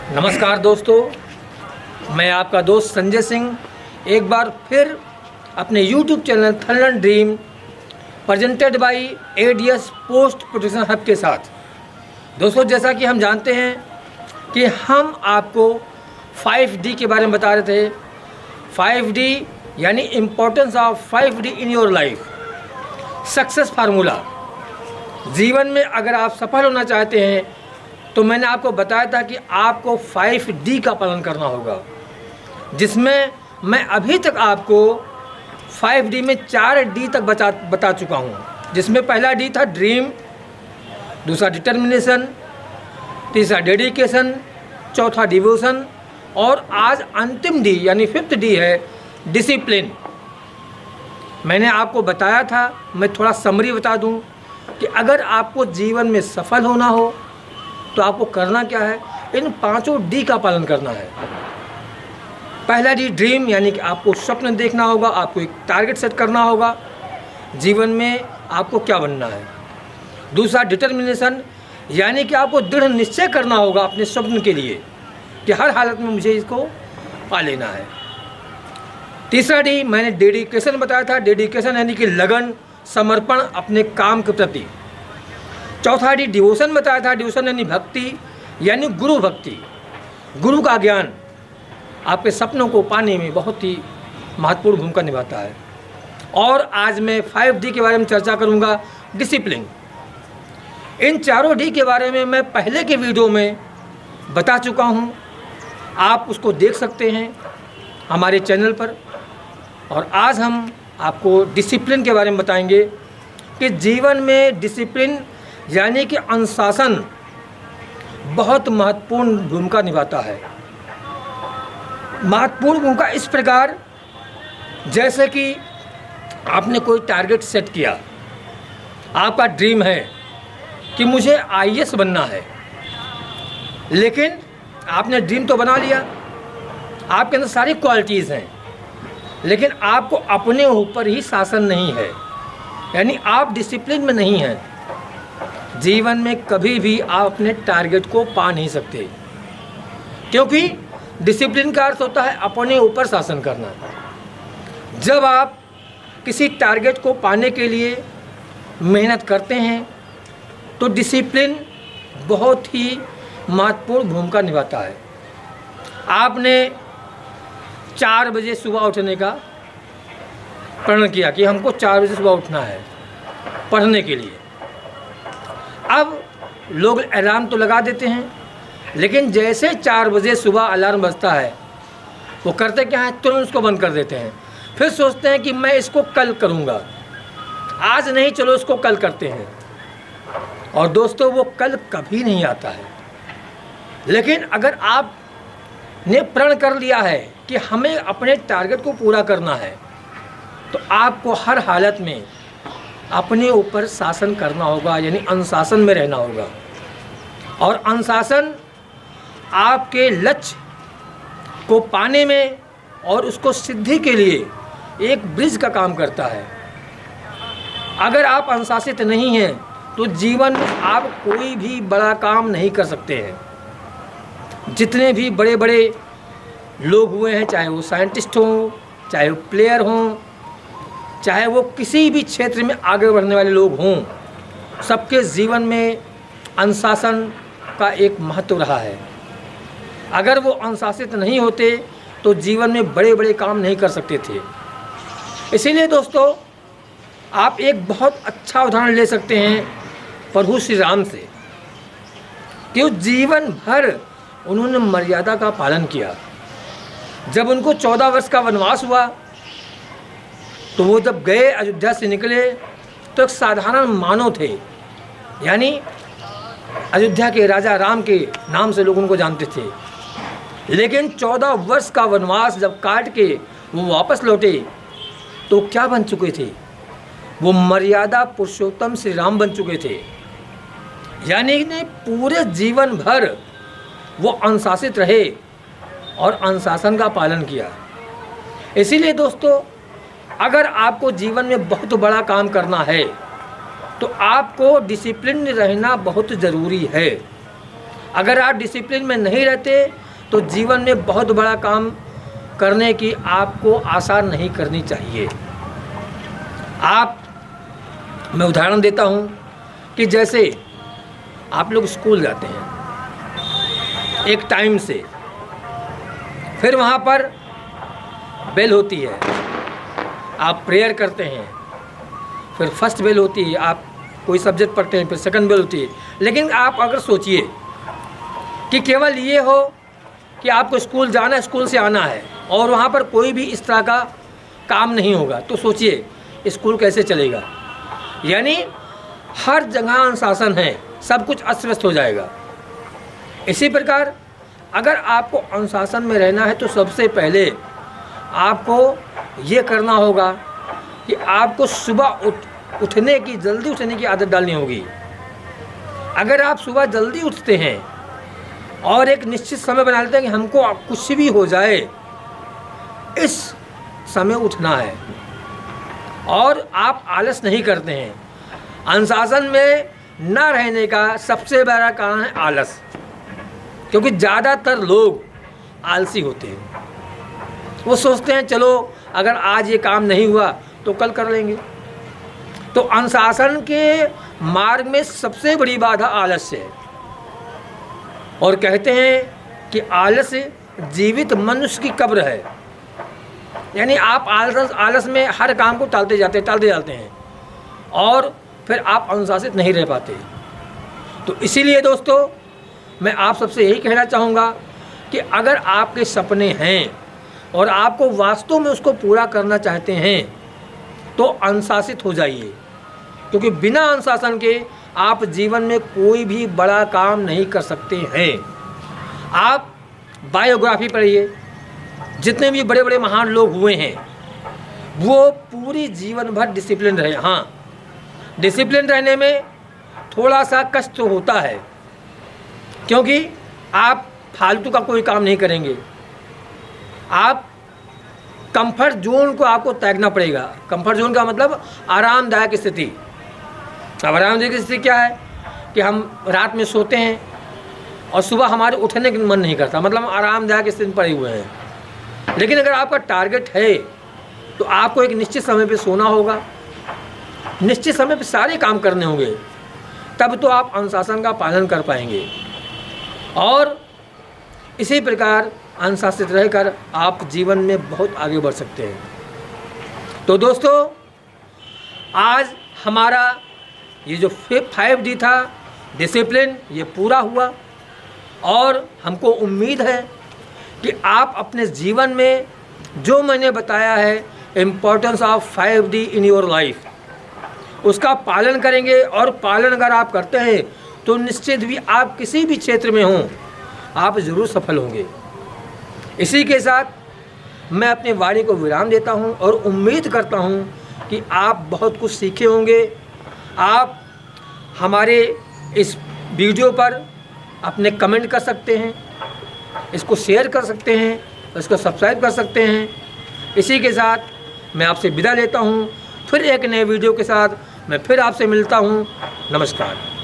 नमस्कार दोस्तों, मैं आपका दोस्त संजय सिंह एक बार फिर अपने YouTube चैनल थनलन dream presented by ADS post protection hub के साथ। दोस्तों, जैसा कि हम जानते हैं कि हम आपको 5D के बारे में बता रहे थे। 5D यानी importance of 5D in your life, success formula. जीवन में अगर आप सफल होना चाहते हैं तो मैंने आपको बताया था कि आपको 5D का पालन करना होगा, जिसमें मैं अभी तक आपको 5D में 4D तक बता चुका हूँ। जिसमें पहला D था ड्रीम, दूसरा डिटर्मिनेशन, तीसरा डेडिकेशन, चौथा डिवोशन और आज अंतिम D यानी 5th D है डिसिप्लिन। मैंने आपको बताया था, मैं थोड़ा समरी बता दूं कि अगर आपको जीवन में सफल होना हो तो आपको करना क्या है, इन 5 D का पालन करना है। पहला D ड्रीम यानी कि आपको स्वप्न देखना होगा, आपको एक टारगेट सेट करना होगा जीवन में आपको क्या बनना है। दूसरा डिटर्मिनेशन यानी कि आपको दृढ़ निश्चय करना होगा अपने स्वप्न के लिए कि हर हालत में मुझे इसको पा लेना है। तीसरा D मैंने डेडिकेशन बताया था, डेडिकेशन यानी कि लगन, समर्पण अपने काम के प्रति। चौथा D डिवोशन बताया था, डिवोशन यानी भक्ति, यानी गुरु भक्ति, गुरु का ज्ञान आपके सपनों को पाने में बहुत ही महत्वपूर्ण भूमिका निभाता है। और आज मैं 5D के बारे में चर्चा करूंगा, डिसिप्लिन। इन चारों D के बारे में मैं पहले के वीडियो में बता चुका हूं, आप उसको देख सकते हैं हमारे चैनल पर। और आज हम आपको डिसिप्लिन के बारे में बताएंगे कि जीवन में डिसिप्लिन यानी कि अनुशासन बहुत महत्वपूर्ण भूमिका निभाता है। महत्वपूर्ण भूमिका इस प्रकार, जैसे कि आपने कोई टारगेट सेट किया, आपका ड्रीम है कि मुझे IAS बनना है, लेकिन आपने ड्रीम तो बना लिया, आपके अंदर सारी क्वालिटीज़ हैं, लेकिन आपको अपने ऊपर ही शासन नहीं है, यानी आप डिसिप्लिन में नहीं हैं। जीवन में कभी भी आप अपने टारगेट को पा नहीं सकते, क्योंकि डिसिप्लिन का अर्थ होता है अपने ऊपर शासन करना। जब आप किसी टारगेट को पाने के लिए मेहनत करते हैं तो डिसिप्लिन बहुत ही महत्वपूर्ण भूमिका निभाता है। आपने 4 बजे सुबह उठने का प्रण किया कि हमको 4 बजे सुबह उठना है पढ़ने के लिए। अब लोग अलार्म तो लगा देते हैं, लेकिन जैसे 4 बजे सुबह अलार्म बजता है वो करते क्या है, तुरंत उसको बंद कर देते हैं। फिर सोचते हैं कि मैं इसको कल करूँगा, आज नहीं, चलो इसको कल करते हैं। और दोस्तों, वो कल कभी नहीं आता है। लेकिन अगर आपने प्रण कर लिया है कि हमें अपने टारगेट को पूरा करना है तो आपको हर हालत में अपने ऊपर शासन करना होगा, यानी अनुशासन में रहना होगा। और अनुशासन आपके लक्ष्य को पाने में और उसको सिद्धि के लिए एक ब्रिज का काम करता है। अगर आप अनुशासित नहीं हैं तो जीवन में आप कोई भी बड़ा काम नहीं कर सकते हैं। जितने भी बड़े बड़े लोग हुए हैं, चाहे वो साइंटिस्ट हों, चाहे वो प्लेयर हों, चाहे वो किसी भी क्षेत्र में आगे बढ़ने वाले लोग हों, सबके जीवन में अनुशासन का एक महत्व रहा है। अगर वो अनुशासित नहीं होते तो जीवन में बड़े बड़े काम नहीं कर सकते थे। इसीलिए दोस्तों, आप एक बहुत अच्छा उदाहरण ले सकते हैं प्रभु श्री राम से, कि वो जीवन भर उन्होंने मर्यादा का पालन किया। जब उनको 14 वर्ष का वनवास हुआ तो वो जब गए, अयोध्या से निकले, तो एक साधारण मानव थे, यानी अयोध्या के राजा राम के नाम से लोग उनको जानते थे। लेकिन 14 वर्ष का वनवास जब काट के वो वापस लौटे तो क्या बन चुके थे, वो मर्यादा पुरुषोत्तम श्री राम बन चुके थे। यानी पूरे जीवन भर वो अनुशासित रहे और अनुशासन का पालन किया। इसीलिए दोस्तों, अगर आपको जीवन में बहुत बड़ा काम करना है तो आपको डिसिप्लिन रहना बहुत ज़रूरी है। अगर आप डिसिप्लिन में नहीं रहते तो जीवन में बहुत बड़ा काम करने की आपको आशा नहीं करनी चाहिए। मैं उदाहरण देता हूँ कि जैसे आप लोग स्कूल जाते हैं एक टाइम से, फिर वहाँ पर बेल होती है, आप प्रेयर करते हैं, फिर फर्स्ट बेल होती है, आप कोई सब्जेक्ट पढ़ते हैं, फिर सेकंड बेल होती है। लेकिन आप अगर सोचिए कि केवल ये हो कि आपको स्कूल जाना है, स्कूल से आना है और वहाँ पर कोई भी इस तरह का काम नहीं होगा, तो सोचिए स्कूल कैसे चलेगा। यानी हर जगह अनुशासन है, सब कुछ अस्त व्यस्त हो जाएगा। इसी प्रकार अगर आपको अनुशासन में रहना है तो सबसे पहले आपको ये करना होगा कि आपको सुबह उठने की, जल्दी उठने की आदत डालनी होगी। अगर आप सुबह जल्दी उठते हैं और एक निश्चित समय बना लेते हैं कि हमको कुछ भी हो जाए इस समय उठना है, और आप आलस नहीं करते हैं। अनुशासन में न रहने का सबसे बड़ा कारण है आलस, क्योंकि ज़्यादातर लोग आलसी होते हैं। वो सोचते हैं चलो अगर आज ये काम नहीं हुआ तो कल कर लेंगे। तो अनुशासन के मार्ग में सबसे बड़ी बाधा आलस्य है, और कहते हैं कि आलस्य जीवित मनुष्य की कब्र है। यानी आप आलस में हर काम को टालते जाते हैं और फिर आप अनुशासित नहीं रह पाते। तो इसीलिए दोस्तों मैं आप सबसे यही कहना चाहूँगा कि अगर आपके सपने हैं और आपको वास्तव में उसको पूरा करना चाहते हैं तो अनुशासित हो जाइए, क्योंकि बिना अनुशासन के आप जीवन में कोई भी बड़ा काम नहीं कर सकते हैं। आप बायोग्राफी पढ़िए, जितने भी बड़े बड़े महान लोग हुए हैं वो पूरी जीवन भर डिसिप्लिन रहे। हाँ, डिसिप्लिन रहने में थोड़ा सा कष्ट होता है, क्योंकि आप फालतू का कोई काम नहीं करेंगे। आप कंफर्ट जोन को आपको त्यागना पड़ेगा। कंफर्ट जोन का मतलब आरामदायक स्थिति। अब आरामदायक स्थिति क्या है कि हम रात में सोते हैं और सुबह हमारे उठने का मन नहीं करता, मतलब हम आरामदायक स्थिति में पड़े हुए हैं। लेकिन अगर आपका टारगेट है तो आपको एक निश्चित समय पे सोना होगा, निश्चित समय पे सारे काम करने होंगे, तब तो आप अनुशासन का पालन कर पाएंगे। और इसी प्रकार अनुशासित रहकर आप जीवन में बहुत आगे बढ़ सकते हैं। तो दोस्तों आज हमारा ये जो 5D था डिसिप्लिन, ये पूरा हुआ, और हमको उम्मीद है कि आप अपने जीवन में जो मैंने बताया है importance of 5D in your life, उसका पालन करेंगे। और पालन अगर आप करते हैं तो निश्चित भी आप किसी भी क्षेत्र में हों आप ज़रूर सफल होंगे। इसी के साथ मैं अपनी वाणी को विराम देता हूं और उम्मीद करता हूं कि आप बहुत कुछ सीखे होंगे। आप हमारे इस वीडियो पर अपने कमेंट कर सकते हैं, इसको शेयर कर सकते हैं, इसको सब्सक्राइब कर सकते हैं। इसी के साथ मैं आपसे विदा लेता हूं। फिर एक नए वीडियो के साथ मैं फिर आपसे मिलता हूं। नमस्कार।